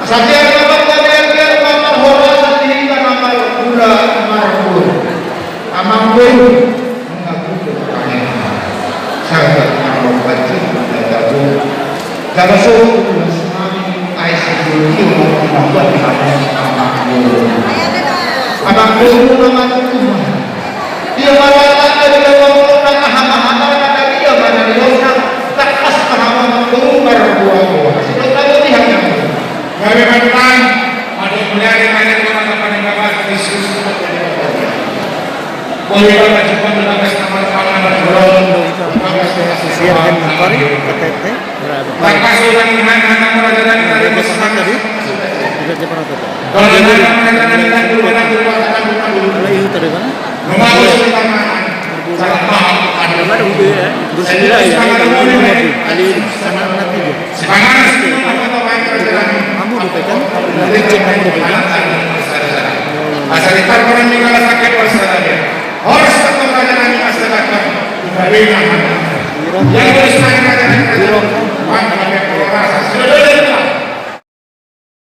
Saja dapat kalian maka hora sendiri kan amal gula marhum. Amangkul mengaku kepanjangan. Sangat marhum wajib berdagu. Kalau suruh semami aisyah dulu membuat amangkul. Amangkul nama tuh. Dia malah ada dalam orang hama-hama ada dia mana dia takas hama keluar buah. Sudah tahu dia yang bagaimana ada mulai ada teman-teman yang dapat Yesus boleh kita cepat menangis nama-nama Sisihan Mentari KTP maka sudah anak-anak pelajaran dari Muslim tadi juga Jepang itu. kalau anak-anak dulu Kalau itu dari mana? membangun pertemanan salah paham Ada mana udah ya? Bersila ya. Kali anak-anak itu. semangat Kamu udah pegang? Cek kamu udah pegang? asal orang tinggal sakit wasalnya harus tetap pelajaran masyarakat yang harus